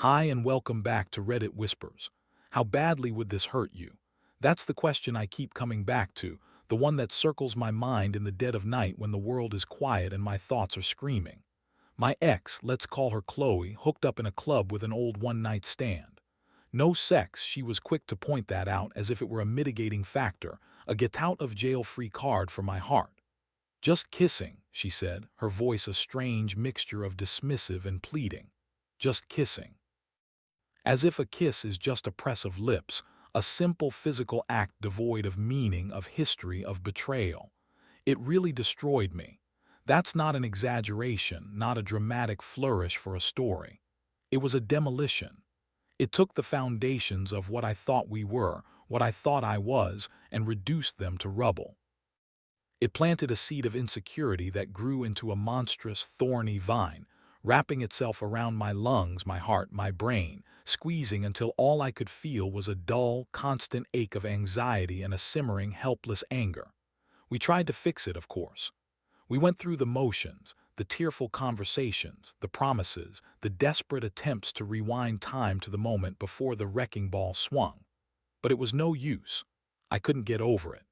Hi and welcome back to Reddit Whispers. How badly would this hurt you? That's the question I keep coming back to, the one that circles my mind in the dead of night when the world is quiet and my thoughts are screaming. My ex, let's call her Chloe, hooked up in a club with an old one-night stand. No sex, she was quick to point that out as if it were a mitigating factor, a get-out-of-jail-free card for my heart. Just kissing, she said, her voice a strange mixture of dismissive and pleading. Just kissing. As if a kiss is just a press of lips, a simple physical act devoid of meaning, of history, of betrayal. It really destroyed me. That's not an exaggeration, not a dramatic flourish for a story. It was a demolition. It took the foundations of what I thought we were, what I thought I was, and reduced them to rubble. It planted a seed of insecurity that grew into a monstrous, thorny vine, wrapping itself around my lungs, my heart, my brain, squeezing until all I could feel was a dull, constant ache of anxiety and a simmering, helpless anger. We tried to fix it, of course. We went through the motions, the tearful conversations, the promises, the desperate attempts to rewind time to the moment before the wrecking ball swung. But it was no use. I couldn't get over it.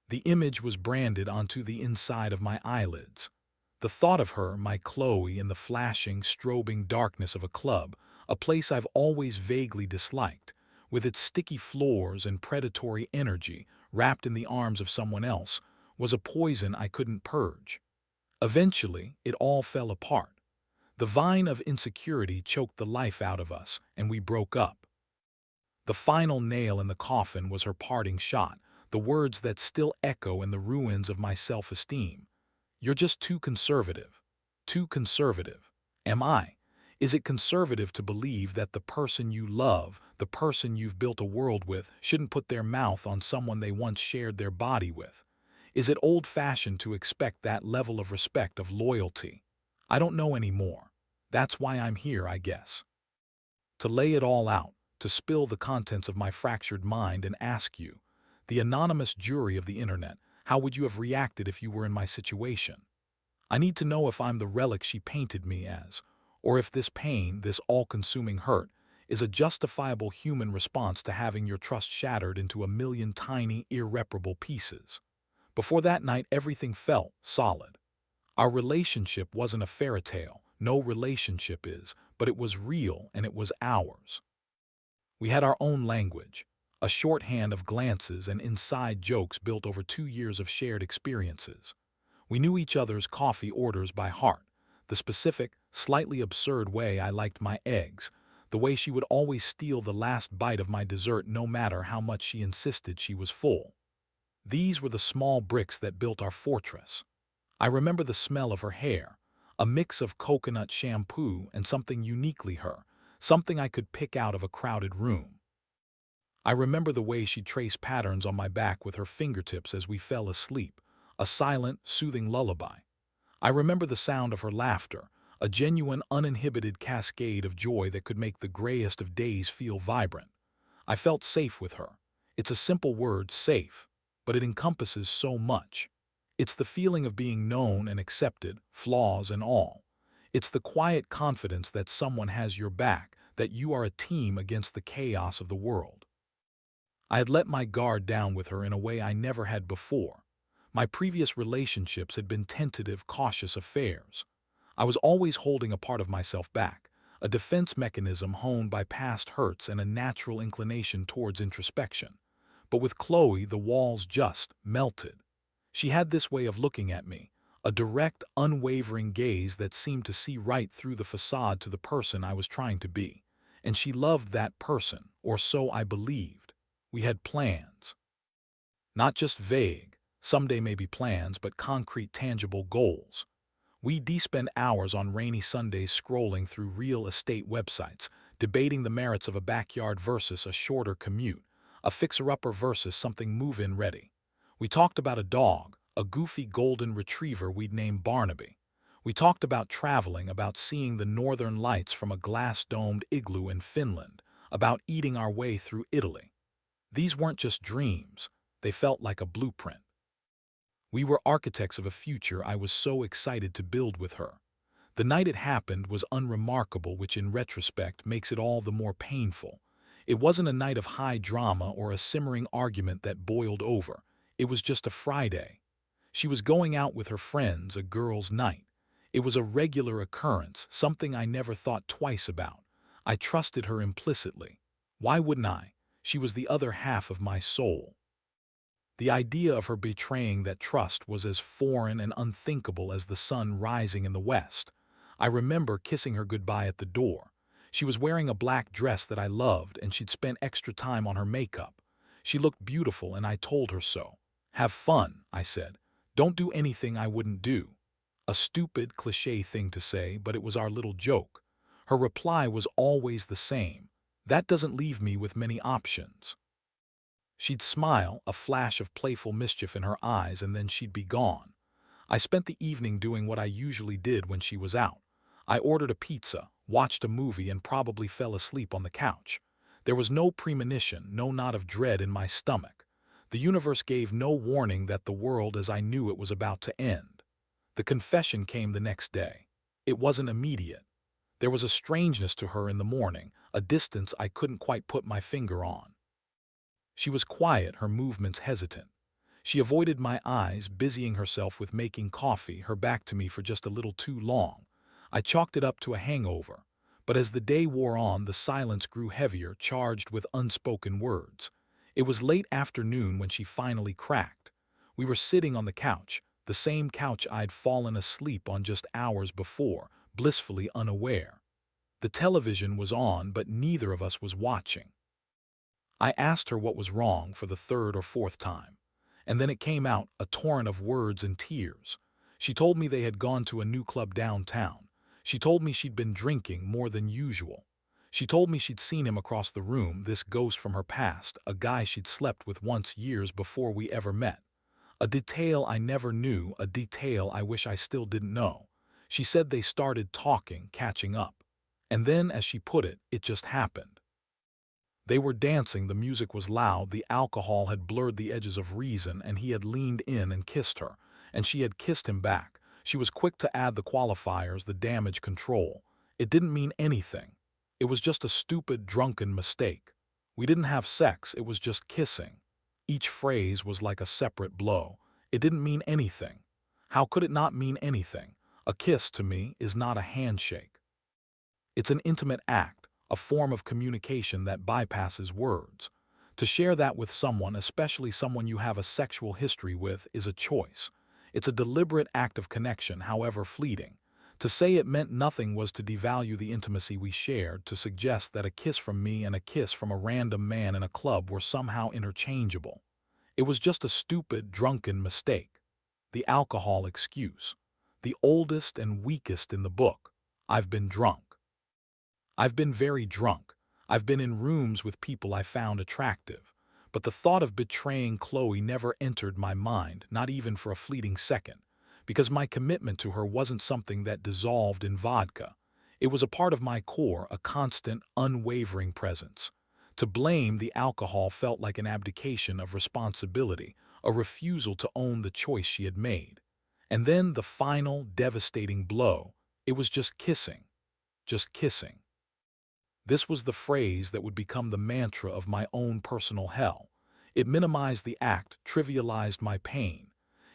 The image was branded onto the inside of my eyelids. The thought of her, my Chloe, in the flashing, strobing darkness of a club, a place I've always vaguely disliked, with its sticky floors and predatory energy wrapped in the arms of someone else, was a poison I couldn't purge. Eventually, it all fell apart. The vine of insecurity choked the life out of us, and we broke up. The final nail in the coffin was her parting shot, the words that still echo in the ruins of my self-esteem. You're just too conservative. Too conservative. Am I? Is it conservative to believe that the person you love, the person you've built a world with, shouldn't put their mouth on someone they once shared their body with? Is it old-fashioned to expect that level of respect, of loyalty? I don't know anymore. That's why I'm here, I guess. To lay it all out, to spill the contents of my fractured mind and ask you, the anonymous jury of the internet, how would you have reacted if you were in my situation? I need to know if I'm the relic she painted me as, or if this pain, this all-consuming hurt, is a justifiable human response to having your trust shattered into a million tiny, irreparable pieces. Before that night, everything felt solid. Our relationship wasn't a fairy tale, no relationship is, but it was real and it was ours. We had our own language, a shorthand of glances and inside jokes built over 2 years of shared experiences. We knew each other's coffee orders by heart, the specific, slightly absurd way I liked my eggs, the way she would always steal the last bite of my dessert no matter how much she insisted she was full. These were the small bricks that built our fortress. I remember the smell of her hair, a mix of coconut shampoo and something uniquely her, something I could pick out of a crowded room. I remember the way she traced patterns on my back with her fingertips as we fell asleep, a silent, soothing lullaby. I remember the sound of her laughter, a genuine, uninhibited cascade of joy that could make the grayest of days feel vibrant. I felt safe with her. It's a simple word, safe, but it encompasses so much. It's the feeling of being known and accepted, flaws and all. It's the quiet confidence that someone has your back, that you are a team against the chaos of the world. I had let my guard down with her in a way I never had before. My previous relationships had been tentative, cautious affairs. I was always holding a part of myself back, a defense mechanism honed by past hurts and a natural inclination towards introspection. But with Chloe, the walls just melted. She had this way of looking at me, a direct, unwavering gaze that seemed to see right through the facade to the person I was trying to be. And she loved that person, or so I believed. We had plans. Not just vague, someday maybe plans, but concrete, tangible goals. We'd spend hours on rainy Sundays scrolling through real estate websites, debating the merits of a backyard versus a shorter commute, a fixer-upper versus something move-in ready. We talked about a dog, a goofy golden retriever we'd named Barnaby. We talked about traveling, about seeing the northern lights from a glass-domed igloo in Finland, about eating our way through Italy. These weren't just dreams, they felt like a blueprint. We were architects of a future I was so excited to build with her. The night it happened was unremarkable, which in retrospect makes it all the more painful. It wasn't a night of high drama or a simmering argument that boiled over. It was just a Friday. She was going out with her friends, a girls' night. It was a regular occurrence, something I never thought twice about. I trusted her implicitly. Why wouldn't I? She was the other half of my soul. The idea of her betraying that trust was as foreign and unthinkable as the sun rising in the west. I remember kissing her goodbye at the door. She was wearing a black dress that I loved, and she'd spent extra time on her makeup. She looked beautiful, and I told her so. "Have fun," I said. "Don't do anything I wouldn't do." A stupid, cliché thing to say, but it was our little joke. Her reply was always the same. "That doesn't leave me with many options." She'd smile, a flash of playful mischief in her eyes, and then she'd be gone. I spent the evening doing what I usually did when she was out. I ordered a pizza, watched a movie, and probably fell asleep on the couch. There was no premonition, no knot of dread in my stomach. The universe gave no warning that the world as I knew it was about to end. The confession came the next day. It wasn't immediate. There was a strangeness to her in the morning, a distance I couldn't quite put my finger on. She was quiet, her movements hesitant. She avoided my eyes, busying herself with making coffee, her back to me for just a little too long. I chalked it up to a hangover. But as the day wore on, the silence grew heavier, charged with unspoken words. It was late afternoon when she finally cracked. We were sitting on the couch, the same couch I'd fallen asleep on just hours before, blissfully unaware. The television was on, but neither of us was watching. I asked her what was wrong for the third or fourth time. And then it came out, a torrent of words and tears. She told me they had gone to a new club downtown. She told me she'd been drinking more than usual. She told me she'd seen him across the room, this ghost from her past, a guy she'd slept with once years before we ever met. A detail I never knew, a detail I wish I still didn't know. She said they started talking, catching up. And then, as she put it, it just happened. They were dancing, the music was loud, the alcohol had blurred the edges of reason, and he had leaned in and kissed her, and she had kissed him back. She was quick to add the qualifiers, the damage control. It didn't mean anything. It was just a stupid, drunken mistake. We didn't have sex, it was just kissing. Each phrase was like a separate blow. It didn't mean anything. How could it not mean anything? A kiss, to me, is not a handshake. It's an intimate act, a form of communication that bypasses words. To share that with someone, especially someone you have a sexual history with, is a choice. It's a deliberate act of connection, however fleeting. To say it meant nothing was to devalue the intimacy we shared, to suggest that a kiss from me and a kiss from a random man in a club were somehow interchangeable. It was just a stupid, drunken mistake. The alcohol excuse. The oldest and weakest in the book. I've been drunk. I've been very drunk. I've been in rooms with people I found attractive. But the thought of betraying Chloe never entered my mind, not even for a fleeting second, because my commitment to her wasn't something that dissolved in vodka. It was a part of my core, a constant, unwavering presence. To blame the alcohol felt like an abdication of responsibility, a refusal to own the choice she had made. And then the final, devastating blow. It was just kissing. Just kissing. This was the phrase that would become the mantra of my own personal hell. It minimized the act, trivialized my pain.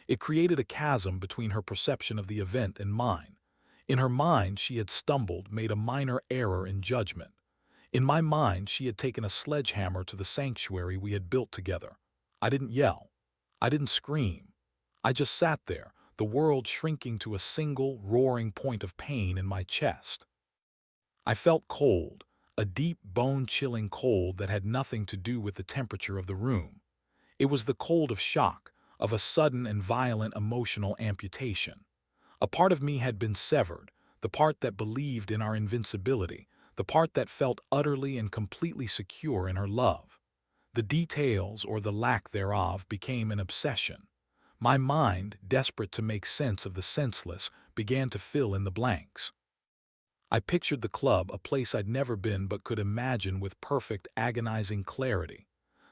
It created a chasm between her perception of the event and mine. In her mind, she had stumbled, made a minor error in judgment. In my mind, she had taken a sledgehammer to the sanctuary we had built together. I didn't yell. I didn't scream. I just sat there, the world shrinking to a single, roaring point of pain in my chest. I felt cold. A deep, bone-chilling cold that had nothing to do with the temperature of the room. It was the cold of shock, of a sudden and violent emotional amputation. A part of me had been severed, the part that believed in our invincibility, the part that felt utterly and completely secure in her love. The details, or the lack thereof, became an obsession. My mind, desperate to make sense of the senseless, began to fill in the blanks. I pictured the club, a place I'd never been but could imagine with perfect, agonizing clarity.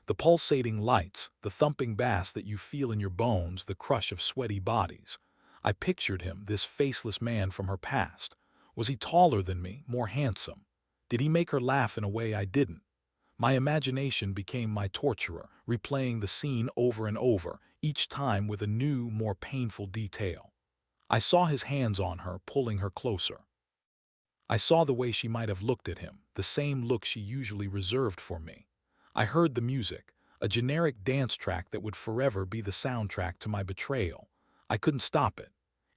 The pulsating lights, the thumping bass that you feel in your bones, the crush of sweaty bodies. I pictured him, this faceless man from her past. Was he taller than me, more handsome? Did he make her laugh in a way I didn't? My imagination became my torturer, replaying the scene over and over, each time with a new, more painful detail. I saw his hands on her, pulling her closer. I saw the way she might have looked at him, the same look she usually reserved for me. I heard the music, a generic dance track that would forever be the soundtrack to my betrayal. I couldn't stop it.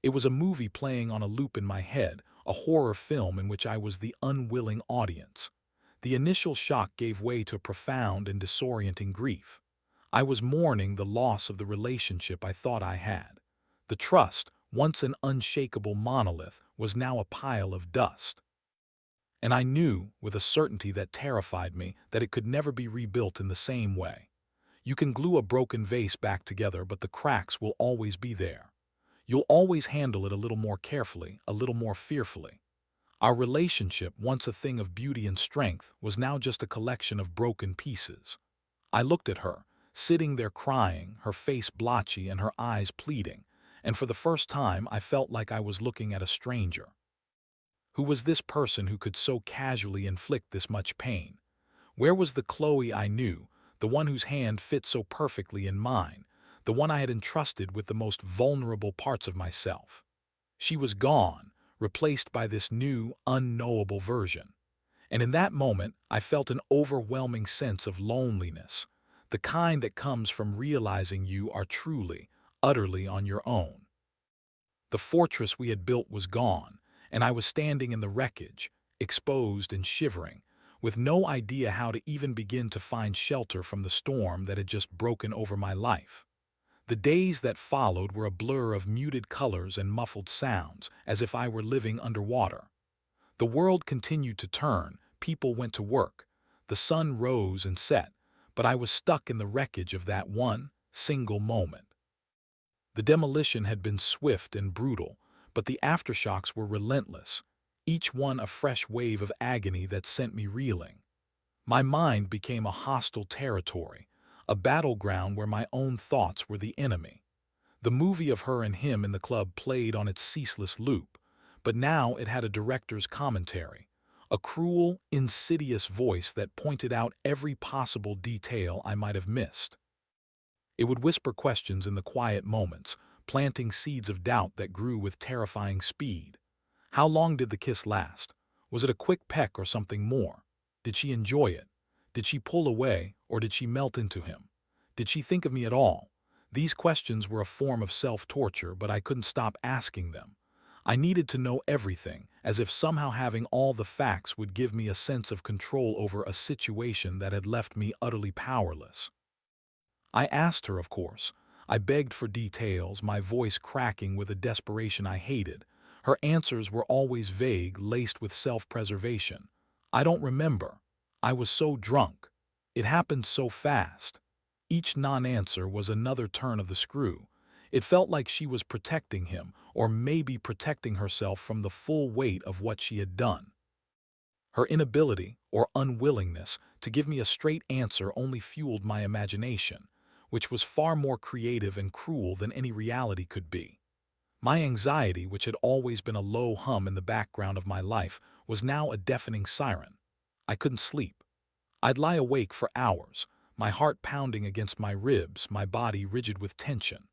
It was a movie playing on a loop in my head, a horror film in which I was the unwilling audience. The initial shock gave way to profound and disorienting grief. I was mourning the loss of the relationship I thought I had. The trust, once an unshakable monolith, was now a pile of dust. And I knew, with a certainty that terrified me, that it could never be rebuilt in the same way. You can glue a broken vase back together, but the cracks will always be there. You'll always handle it a little more carefully, a little more fearfully. Our relationship, once a thing of beauty and strength, was now just a collection of broken pieces. I looked at her, sitting there crying, her face blotchy and her eyes pleading, and for the first time I felt like I was looking at a stranger. Who was this person who could so casually inflict this much pain? Where was the Chloe I knew, the one whose hand fit so perfectly in mine, the one I had entrusted with the most vulnerable parts of myself? She was gone, replaced by this new, unknowable version. And in that moment, I felt an overwhelming sense of loneliness, the kind that comes from realizing you are truly, utterly on your own. The fortress we had built was gone, and I was standing in the wreckage, exposed and shivering, with no idea how to even begin to find shelter from the storm that had just broken over my life. The days that followed were a blur of muted colors and muffled sounds, as if I were living underwater. The world continued to turn, people went to work, the sun rose and set, but I was stuck in the wreckage of that one, single moment. The demolition had been swift and brutal, but the aftershocks were relentless, each one a fresh wave of agony that sent me reeling. My mind became a hostile territory, a battleground where my own thoughts were the enemy. The movie of her and him in the club played on its ceaseless loop, but now it had a director's commentary, a cruel, insidious voice that pointed out every possible detail I might have missed. It would whisper questions in the quiet moments, planting seeds of doubt that grew with terrifying speed. How long did the kiss last? Was it a quick peck or something more? Did she enjoy it? Did she pull away, or did she melt into him? Did she think of me at all? These questions were a form of self-torture, but I couldn't stop asking them. I needed to know everything, as if somehow having all the facts would give me a sense of control over a situation that had left me utterly powerless. I asked her, of course. I begged for details, my voice cracking with a desperation I hated. Her answers were always vague, laced with self-preservation. I don't remember. I was so drunk. It happened so fast. Each non-answer was another turn of the screw. It felt like she was protecting him, or maybe protecting herself from the full weight of what she had done. Her inability, or unwillingness, to give me a straight answer only fueled my imagination, which was far more creative and cruel than any reality could be. My anxiety, which had always been a low hum in the background of my life, was now a deafening siren. I couldn't sleep. I'd lie awake for hours, my heart pounding against my ribs, my body rigid with tension.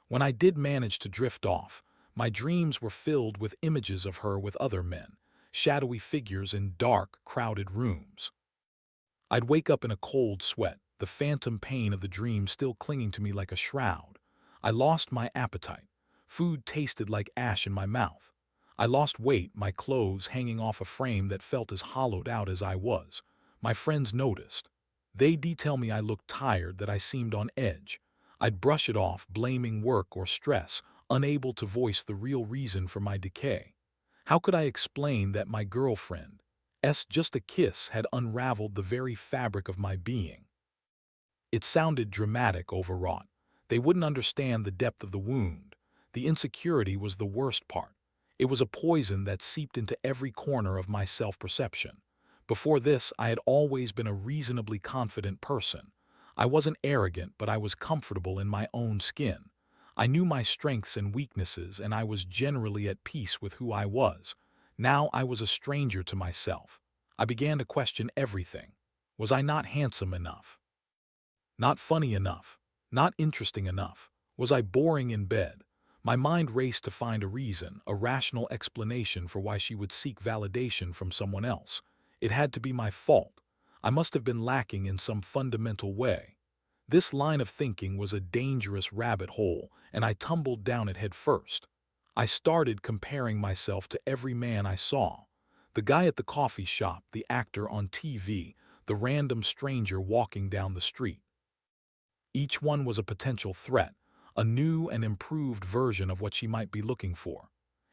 When I did manage to drift off, my dreams were filled with images of her with other men, shadowy figures in dark, crowded rooms. I'd wake up in a cold sweat, the phantom pain of the dream still clinging to me like a shroud. I lost my appetite. Food tasted like ash in my mouth. I lost weight, my clothes hanging off a frame that felt as hollowed out as I was. My friends noticed. They detail me I looked tired, that I seemed on edge. I'd brush it off, blaming work or stress, unable to voice the real reason for my decay. How could I explain that my girlfriend's just a kiss had unraveled the very fabric of my being? It sounded dramatic, overwrought. They wouldn't understand the depth of the wound. The insecurity was the worst part. It was a poison that seeped into every corner of my self-perception. Before this, I had always been a reasonably confident person. I wasn't arrogant, but I was comfortable in my own skin. I knew my strengths and weaknesses, and I was generally at peace with who I was. Now I was a stranger to myself. I began to question everything. Was I not handsome enough? Not funny enough? Not interesting enough? Was I boring in bed? My mind raced to find a reason, a rational explanation for why she would seek validation from someone else. It had to be my fault. I must have been lacking in some fundamental way. This line of thinking was a dangerous rabbit hole, and I tumbled down it head first. I started comparing myself to every man I saw. The guy at the coffee shop, the actor on TV, the random stranger walking down the street. Each one was a potential threat, a new and improved version of what she might be looking for.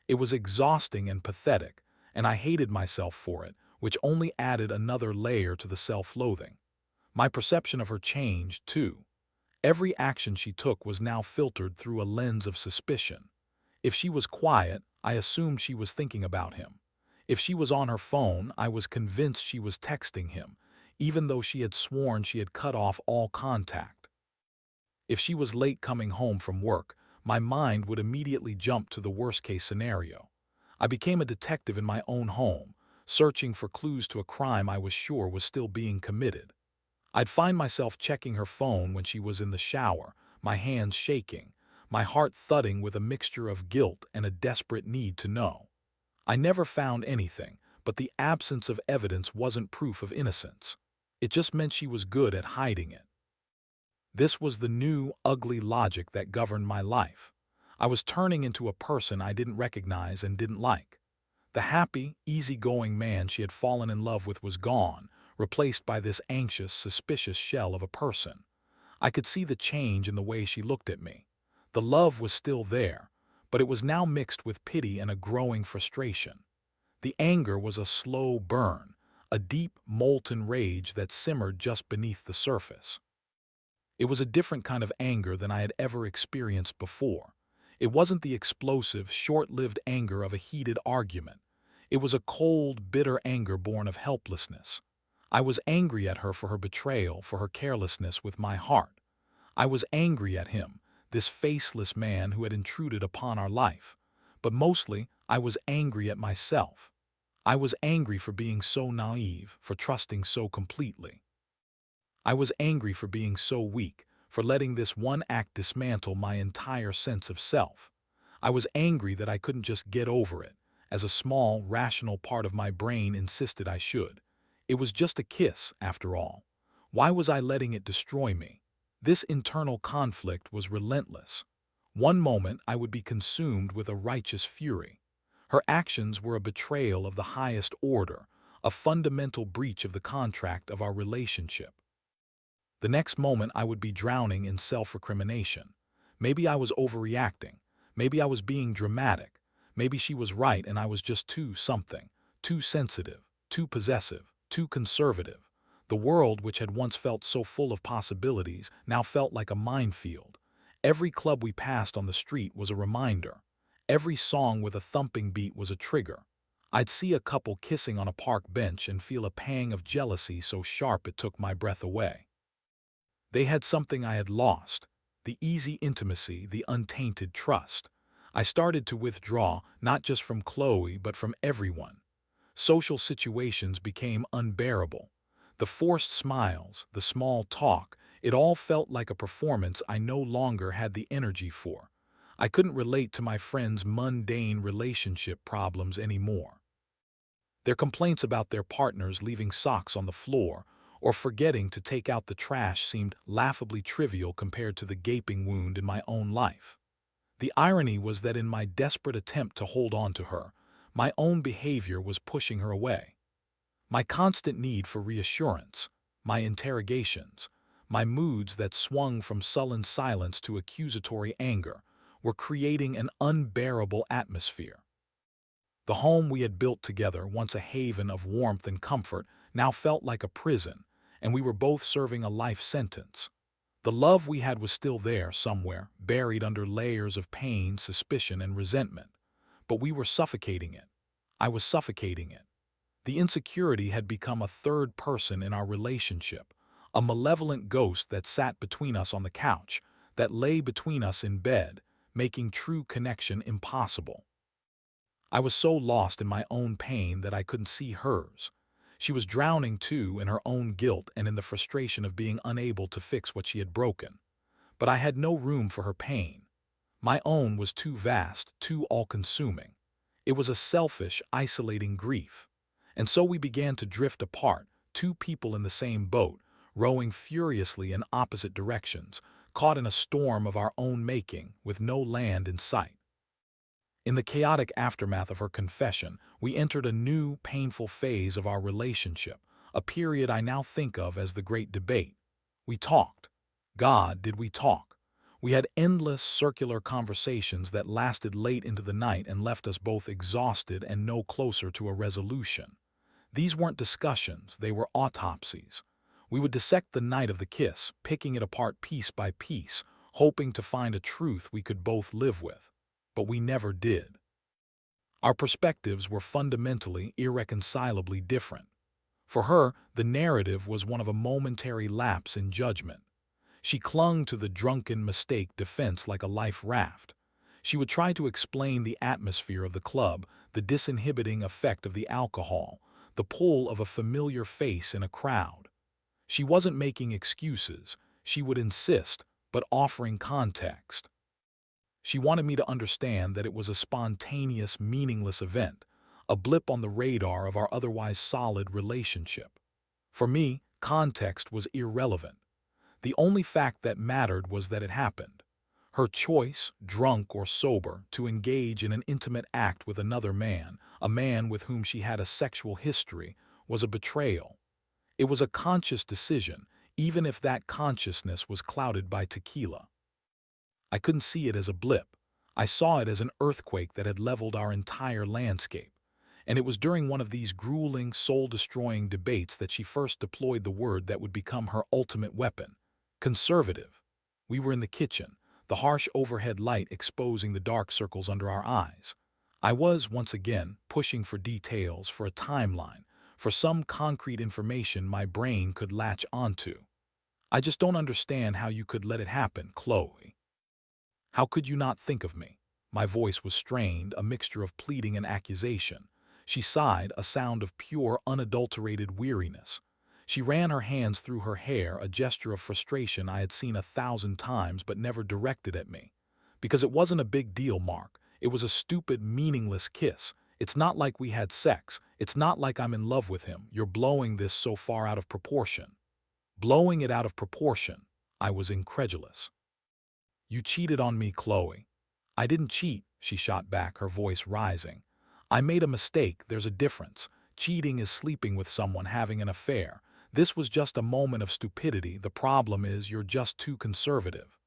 It was exhausting and pathetic, and I hated myself for it, which only added another layer to the self-loathing. My perception of her changed, too. Every action she took was now filtered through a lens of suspicion. If she was quiet, I assumed she was thinking about him. If she was on her phone, I was convinced she was texting him, even though she had sworn she had cut off all contact. If she was late coming home from work, my mind would immediately jump to the worst-case scenario. I became a detective in my own home, searching for clues to a crime I was sure was still being committed. I'd find myself checking her phone when she was in the shower, my hands shaking, my heart thudding with a mixture of guilt and a desperate need to know. I never found anything, but the absence of evidence wasn't proof of innocence. It just meant she was good at hiding it. This was the new, ugly logic that governed my life. I was turning into a person I didn't recognize and didn't like. The happy, easygoing man she had fallen in love with was gone, replaced by this anxious, suspicious shell of a person. I could see the change in the way she looked at me. The love was still there, but it was now mixed with pity and a growing frustration. The anger was a slow burn, a deep, molten rage that simmered just beneath the surface. It was a different kind of anger than I had ever experienced before. It wasn't the explosive, short-lived anger of a heated argument. It was a cold, bitter anger born of helplessness. I was angry at her for her betrayal, for her carelessness with my heart. I was angry at him, this faceless man who had intruded upon our life. But mostly, I was angry at myself. I was angry for being so naive, for trusting so completely. I was angry for being so weak, for letting this one act dismantle my entire sense of self. I was angry that I couldn't just get over it, as a small, rational part of my brain insisted I should. It was just a kiss, after all. Why was I letting it destroy me? This internal conflict was relentless. One moment I would be consumed with a righteous fury. Her actions were a betrayal of the highest order, a fundamental breach of the contract of our relationship. The next moment I would be drowning in self-recrimination. Maybe I was overreacting. Maybe I was being dramatic. Maybe she was right and I was just too something, too sensitive, too possessive, too conservative. The world, which had once felt so full of possibilities, now felt like a minefield. Every club we passed on the street was a reminder. Every song with a thumping beat was a trigger. I'd see a couple kissing on a park bench and feel a pang of jealousy so sharp it took my breath away. They had something I had lost, the easy intimacy, the untainted trust. I started to withdraw, not just from Chloe, but from everyone. Social situations became unbearable. The forced smiles, the small talk, it all felt like a performance I no longer had the energy for. I couldn't relate to my friends' mundane relationship problems anymore. Their complaints about their partners leaving socks on the floor or forgetting to take out the trash seemed laughably trivial compared to the gaping wound in my own life. The irony was that in my desperate attempt to hold on to her, my own behavior was pushing her away. My constant need for reassurance, my interrogations, my moods that swung from sullen silence to accusatory anger, were creating an unbearable atmosphere. The home we had built together, once a haven of warmth and comfort, now felt like a prison, and we were both serving a life sentence. The love we had was still there somewhere, buried under layers of pain, suspicion, and resentment. But we were suffocating it. I was suffocating it. The insecurity had become a third person in our relationship, a malevolent ghost that sat between us on the couch, that lay between us in bed, making true connection impossible. I was so lost in my own pain that I couldn't see hers. She was drowning too in her own guilt and in the frustration of being unable to fix what she had broken. But I had no room for her pain. My own was too vast, too all-consuming. It was a selfish, isolating grief. And so we began to drift apart, two people in the same boat, rowing furiously in opposite directions, caught in a storm of our own making, with no land in sight. In the chaotic aftermath of her confession, we entered a new, painful phase of our relationship, a period I now think of as the Great Debate. We talked. God, did we talk? We had endless, circular conversations that lasted late into the night and left us both exhausted and no closer to a resolution. These weren't discussions, they were autopsies. We would dissect the night of the kiss, picking it apart piece by piece, hoping to find a truth we could both live with. But we never did. Our perspectives were fundamentally, irreconcilably different. For her, the narrative was one of a momentary lapse in judgment. She clung to the drunken mistake defense like a life raft. She would try to explain the atmosphere of the club, the disinhibiting effect of the alcohol, the pull of a familiar face in a crowd. She wasn't making excuses, she would insist, but offering context. She wanted me to understand that it was a spontaneous, meaningless event, a blip on the radar of our otherwise solid relationship. For me, context was irrelevant. The only fact that mattered was that it happened. Her choice, drunk or sober, to engage in an intimate act with another man, a man with whom she had a sexual history, was a betrayal. It was a conscious decision, even if that consciousness was clouded by tequila. I couldn't see it as a blip. I saw it as an earthquake that had leveled our entire landscape. And it was during one of these grueling, soul-destroying debates that she first deployed the word that would become her ultimate weapon: conservative. We were in the kitchen, the harsh overhead light exposing the dark circles under our eyes. I was, once again, pushing for details, for a timeline, for some concrete information my brain could latch onto. I just don't understand how you could let it happen, Chloe. How could you not think of me? My voice was strained, a mixture of pleading and accusation. She sighed, a sound of pure, unadulterated weariness. She ran her hands through her hair, a gesture of frustration I had seen 1,000 times but never directed at me. Because it wasn't a big deal, Mark. It was a stupid, meaningless kiss. It's not like we had sex. It's not like I'm in love with him. You're blowing this so far out of proportion. Blowing it out of proportion. I was incredulous. You cheated on me, Chloe. I didn't cheat, she shot back, her voice rising. I made a mistake, there's a difference. Cheating is sleeping with someone, having an affair. This was just a moment of stupidity. The problem is you're just too conservative.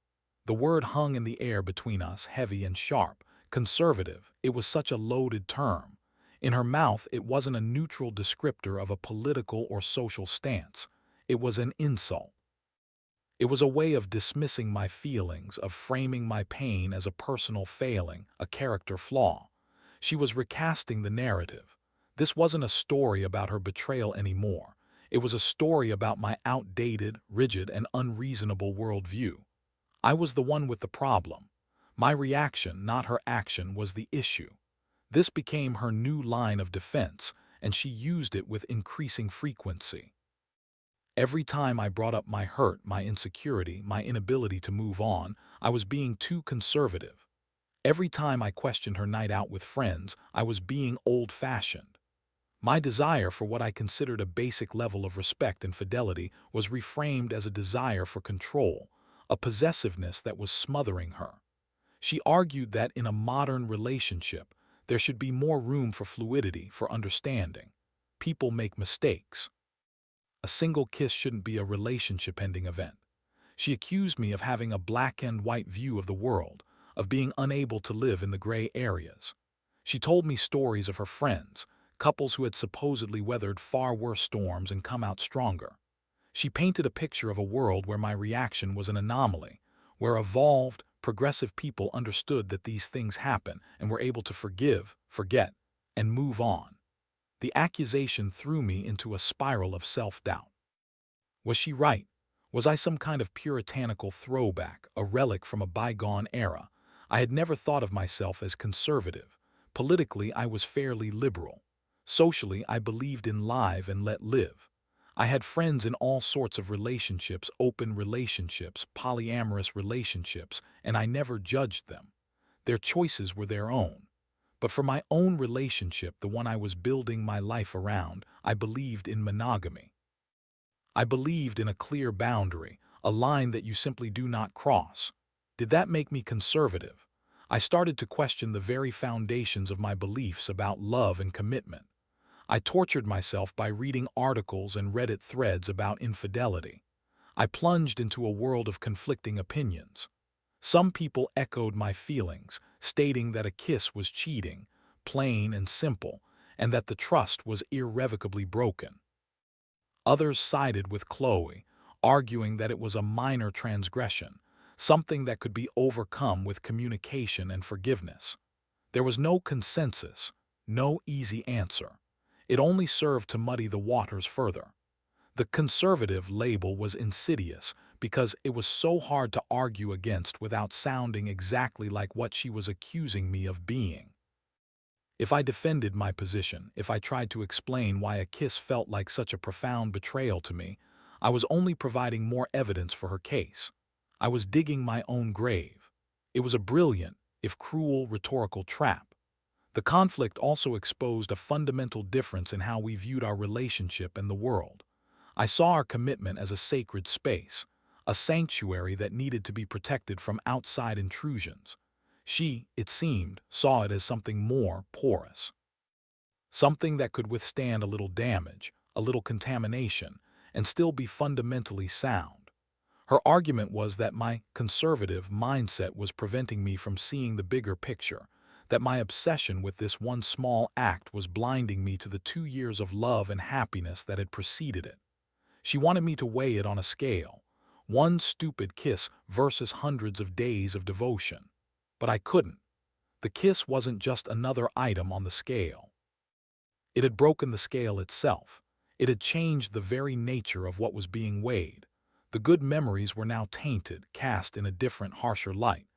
The word hung in the air between us, heavy and sharp. Conservative, it was such a loaded term. In her mouth, it wasn't a neutral descriptor of a political or social stance. It was an insult. It was a way of dismissing my feelings, of framing my pain as a personal failing, a character flaw. She was recasting the narrative. This wasn't a story about her betrayal anymore. It was a story about my outdated, rigid, and unreasonable worldview. I was the one with the problem. My reaction, not her action, was the issue. This became her new line of defense, and she used it with increasing frequency. Every time I brought up my hurt, my insecurity, my inability to move on, I was being too conservative. Every time I questioned her night out with friends, I was being old-fashioned. My desire for what I considered a basic level of respect and fidelity was reframed as a desire for control, a possessiveness that was smothering her. She argued that in a modern relationship, there should be more room for fluidity, for understanding. People make mistakes. A single kiss shouldn't be a relationship-ending event. She accused me of having a black and white view of the world, of being unable to live in the gray areas. She told me stories of her friends, couples who had supposedly weathered far worse storms and come out stronger. She painted a picture of a world where my reaction was an anomaly, where evolved, progressive people understood that these things happen and were able to forgive, forget, and move on. The accusation threw me into a spiral of self-doubt. Was she right? Was I some kind of puritanical throwback, a relic from a bygone era? I had never thought of myself as conservative. Politically, I was fairly liberal. Socially, I believed in live and let live. I had friends in all sorts of relationships, open relationships, polyamorous relationships, and I never judged them. Their choices were their own. But for my own relationship, the one I was building my life around, I believed in monogamy. I believed in a clear boundary, a line that you simply do not cross. Did that make me conservative? I started to question the very foundations of my beliefs about love and commitment. I tortured myself by reading articles and Reddit threads about infidelity. I plunged into a world of conflicting opinions. Some people echoed my feelings, stating that a kiss was cheating, plain and simple, and that the trust was irrevocably broken. Others sided with Chloe, arguing that it was a minor transgression, something that could be overcome with communication and forgiveness. There was no consensus, no easy answer. It only served to muddy the waters further. The conservative label was insidious because it was so hard to argue against without sounding exactly like what she was accusing me of being. If I defended my position, if I tried to explain why a kiss felt like such a profound betrayal to me, I was only providing more evidence for her case. I was digging my own grave. It was a brilliant, if cruel, rhetorical trap. The conflict also exposed a fundamental difference in how we viewed our relationship and the world. I saw our commitment as a sacred space, a sanctuary that needed to be protected from outside intrusions. She, it seemed, saw it as something more porous, something that could withstand a little damage, a little contamination, and still be fundamentally sound. Her argument was that my conservative mindset was preventing me from seeing the bigger picture, that my obsession with this one small act was blinding me to the 2 years of love and happiness that had preceded it. She wanted me to weigh it on a scale, one stupid kiss versus hundreds of days of devotion. But I couldn't. The kiss wasn't just another item on the scale. It had broken the scale itself. It had changed the very nature of what was being weighed. The good memories were now tainted, cast in a different, harsher light.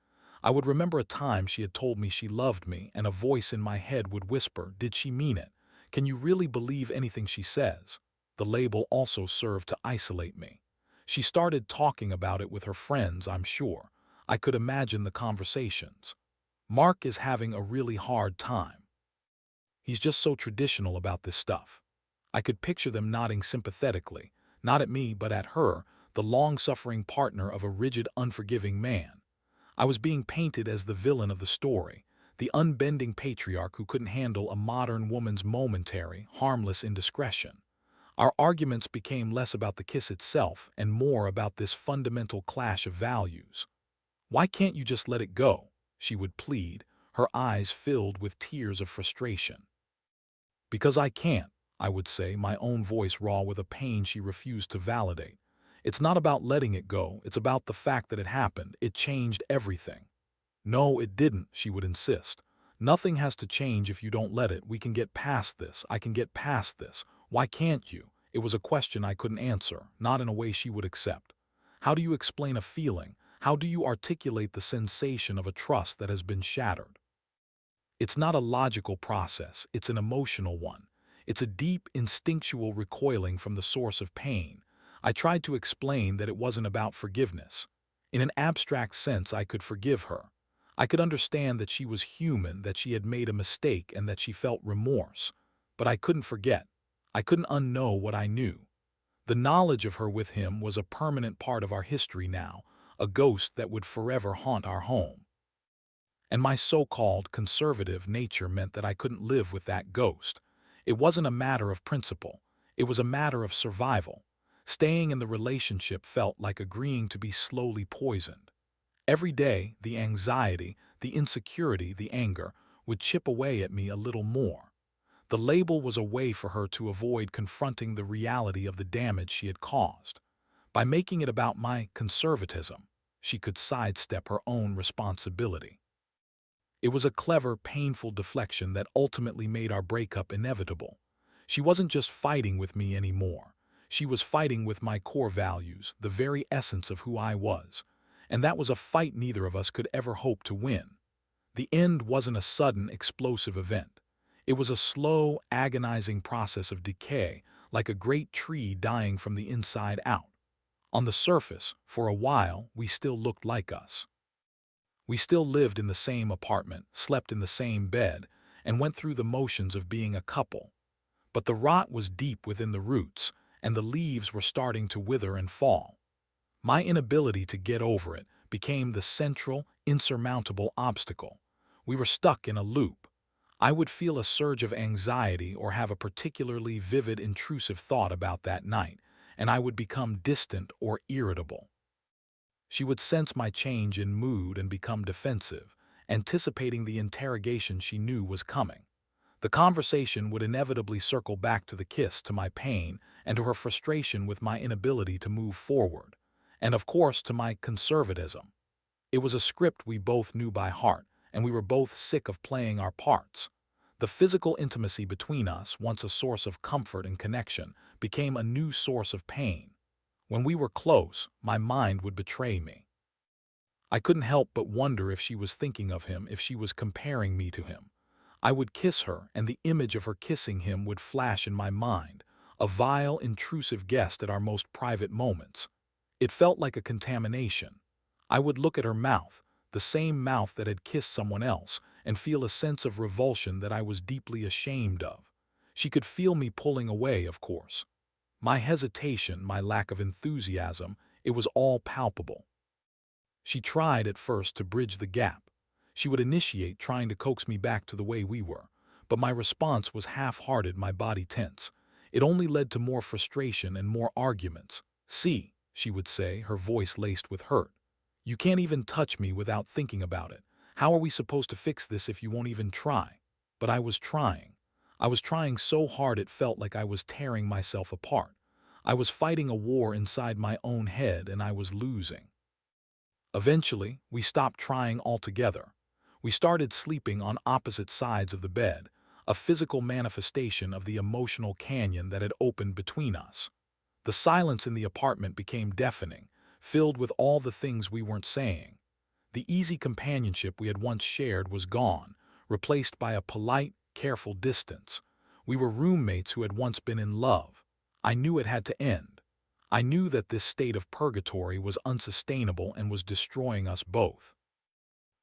I would remember a time she had told me she loved me, and a voice in my head would whisper, "Did she mean it? Can you really believe anything she says?" The label also served to isolate me. She started talking about it with her friends, I'm sure. I could imagine the conversations. "Mark is having a really hard time. He's just so traditional about this stuff." I could picture them nodding sympathetically, not at me but at her, the long-suffering partner of a rigid, unforgiving man. I was being painted as the villain of the story, the unbending patriarch who couldn't handle a modern woman's momentary, harmless indiscretion. Our arguments became less about the kiss itself and more about this fundamental clash of values. "Why can't you just let it go?" she would plead, her eyes filled with tears of frustration. "Because I can't," I would say, my own voice raw with a pain she refused to validate. "It's not about letting it go, it's about the fact that it happened. It changed everything." "No, it didn't," she would insist. "Nothing has to change if you don't let it. We can get past this. I can get past this. Why can't you?" It was a question I couldn't answer, not in a way she would accept. How do you explain a feeling? How do you articulate the sensation of a trust that has been shattered? It's not a logical process, it's an emotional one. It's a deep, instinctual recoiling from the source of pain. I tried to explain that it wasn't about forgiveness. In an abstract sense, I could forgive her. I could understand that she was human, that she had made a mistake, and that she felt remorse. But I couldn't forget. I couldn't unknow what I knew. The knowledge of her with him was a permanent part of our history now, a ghost that would forever haunt our home. And my so-called conservative nature meant that I couldn't live with that ghost. It wasn't a matter of principle. It was a matter of survival. Staying in the relationship felt like agreeing to be slowly poisoned. Every day, the anxiety, the insecurity, the anger would chip away at me a little more. The label was a way for her to avoid confronting the reality of the damage she had caused. By making it about my conservatism, she could sidestep her own responsibility. It was a clever, painful deflection that ultimately made our breakup inevitable. She wasn't just fighting with me anymore. She was fighting with my core values, the very essence of who I was. And that was a fight neither of us could ever hope to win. The end wasn't a sudden, explosive event. It was a slow, agonizing process of decay, like a great tree dying from the inside out. On the surface, for a while, we still looked like us. We still lived in the same apartment, slept in the same bed, and went through the motions of being a couple. But the rot was deep within the roots, and the leaves were starting to wither and fall. My inability to get over it became the central, insurmountable obstacle. We were stuck in a loop. I would feel a surge of anxiety or have a particularly vivid, intrusive thought about that night, and I would become distant or irritable. She would sense my change in mood and become defensive, anticipating the interrogation she knew was coming. The conversation would inevitably circle back to the kiss, to my pain, and to her frustration with my inability to move forward, and of course to my conservatism. It was a script we both knew by heart, and we were both sick of playing our parts. The physical intimacy between us, once a source of comfort and connection, became a new source of pain. When we were close, my mind would betray me. I couldn't help but wonder if she was thinking of him, if she was comparing me to him. I would kiss her, and the image of her kissing him would flash in my mind, a vile, intrusive guest at our most private moments. It felt like a contamination. I would look at her mouth, the same mouth that had kissed someone else, and feel a sense of revulsion that I was deeply ashamed of. She could feel me pulling away, of course. My hesitation, my lack of enthusiasm, it was all palpable. She tried at first to bridge the gap. She would initiate, trying to coax me back to the way we were, but my response was half-hearted, my body tense. It only led to more frustration and more arguments. "See," she would say, her voice laced with hurt. "You can't even touch me without thinking about it. How are we supposed to fix this if you won't even try?" But I was trying. I was trying so hard it felt like I was tearing myself apart. I was fighting a war inside my own head, and I was losing. Eventually, we stopped trying altogether. We started sleeping on opposite sides of the bed, a physical manifestation of the emotional canyon that had opened between us. The silence in the apartment became deafening, filled with all the things we weren't saying. The easy companionship we had once shared was gone, replaced by a polite, careful distance. We were roommates who had once been in love. I knew it had to end. I knew that this state of purgatory was unsustainable and was destroying us both.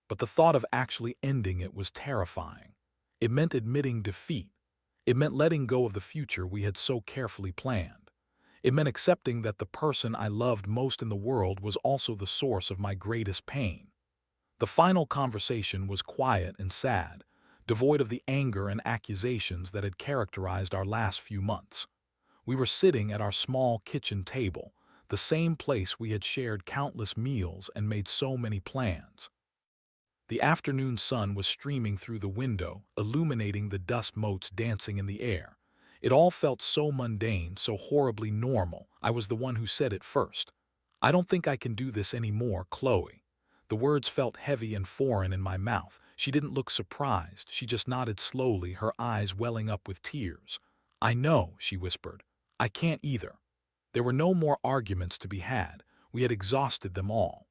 But the thought of actually ending it was terrifying. It meant admitting defeat. It meant letting go of the future we had so carefully planned. It meant accepting that the person I loved most in the world was also the source of my greatest pain. The final conversation was quiet and sad, devoid of the anger and accusations that had characterized our last few months. We were sitting at our small kitchen table, the same place we had shared countless meals and made so many plans. The afternoon sun was streaming through the window, illuminating the dust motes dancing in the air. It all felt so mundane, so horribly normal. I was the one who said it first. "I don't think I can do this anymore, Chloe." The words felt heavy and foreign in my mouth. She didn't look surprised. She just nodded slowly, her eyes welling up with tears. "I know," she whispered. "I can't either." There were no more arguments to be had. We had exhausted them all.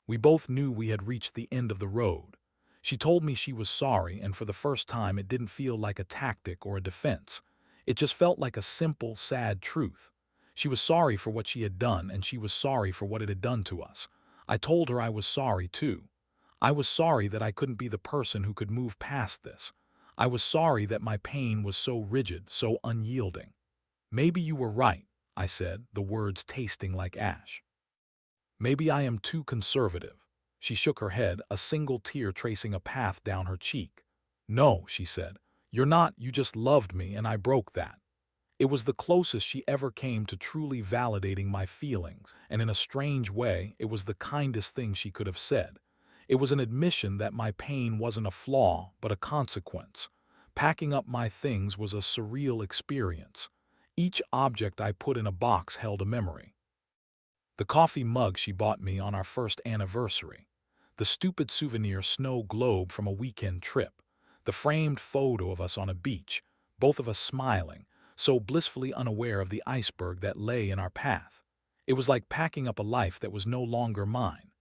We both knew we had reached the end of the road. She told me she was sorry, and for the first time it didn't feel like a tactic or a defense. It just felt like a simple, sad truth. She was sorry for what she had done, and she was sorry for what it had done to us. I told her I was sorry, too. I was sorry that I couldn't be the person who could move past this. I was sorry that my pain was so rigid, so unyielding. "Maybe you were right," I said, the words tasting like ash. "Maybe I am too conservative." She shook her head, a single tear tracing a path down her cheek. "No," she said, "you're not, you just loved me and I broke that." It was the closest she ever came to truly validating my feelings, and in a strange way, it was the kindest thing she could have said. It was an admission that my pain wasn't a flaw, but a consequence. Packing up my things was a surreal experience. Each object I put in a box held a memory. The coffee mug she bought me on our first anniversary. The stupid souvenir snow globe from a weekend trip. The framed photo of us on a beach, both of us smiling, so blissfully unaware of the iceberg that lay in our path. It was like packing up a life that was no longer mine.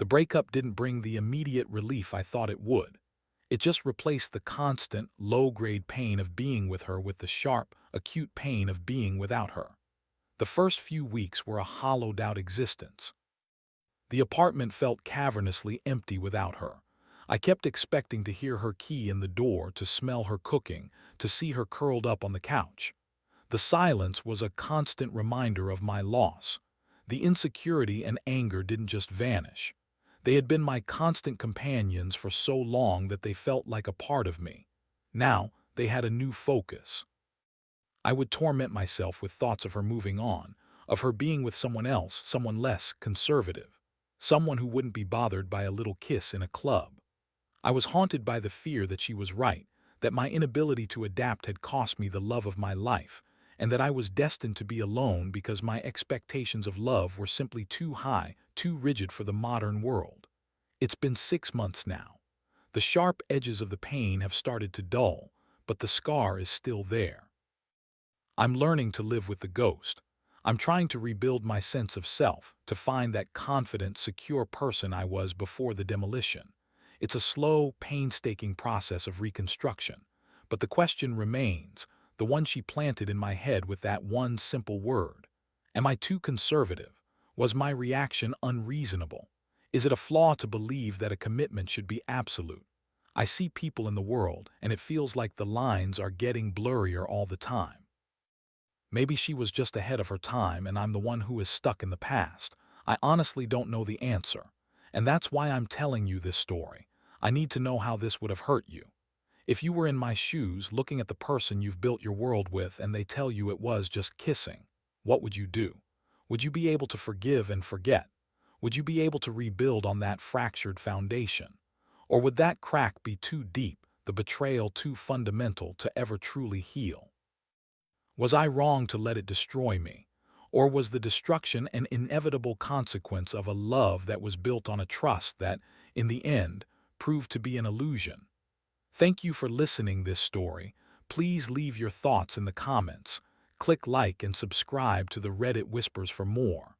The breakup didn't bring the immediate relief I thought it would. It just replaced the constant, low-grade pain of being with her with the sharp, acute pain of being without her. The first few weeks were a hollowed-out existence. The apartment felt cavernously empty without her. I kept expecting to hear her key in the door, to smell her cooking, to see her curled up on the couch. The silence was a constant reminder of my loss. The insecurity and anger didn't just vanish. They had been my constant companions for so long that they felt like a part of me. Now, they had a new focus. I would torment myself with thoughts of her moving on, of her being with someone else, someone less conservative, someone who wouldn't be bothered by a little kiss in a club. I was haunted by the fear that she was right, that my inability to adapt had cost me the love of my life, and that I was destined to be alone because my expectations of love were simply too high, too rigid for the modern world. It's been 6 months now. The sharp edges of the pain have started to dull, but the scar is still there. I'm learning to live with the ghost. I'm trying to rebuild my sense of self, to find that confident, secure person I was before the demolition. It's a slow, painstaking process of reconstruction. But the question remains, the one she planted in my head with that one simple word. Am I too conservative? Was my reaction unreasonable? Is it a flaw to believe that a commitment should be absolute? I see people in the world, and it feels like the lines are getting blurrier all the time. Maybe she was just ahead of her time and I'm the one who is stuck in the past. I honestly don't know the answer. And that's why I'm telling you this story. I need to know how this would have hurt you. If you were in my shoes, looking at the person you've built your world with, and they tell you it was just kissing, what would you do? Would you be able to forgive and forget? Would you be able to rebuild on that fractured foundation? Or would that crack be too deep, the betrayal too fundamental to ever truly heal? Was I wrong to let it destroy me? Or was the destruction an inevitable consequence of a love that was built on a trust that, in the end, proved to be an illusion? Thank you for listening this story. Please leave your thoughts in the comments. Click like and subscribe to the Reddit Whispers for more.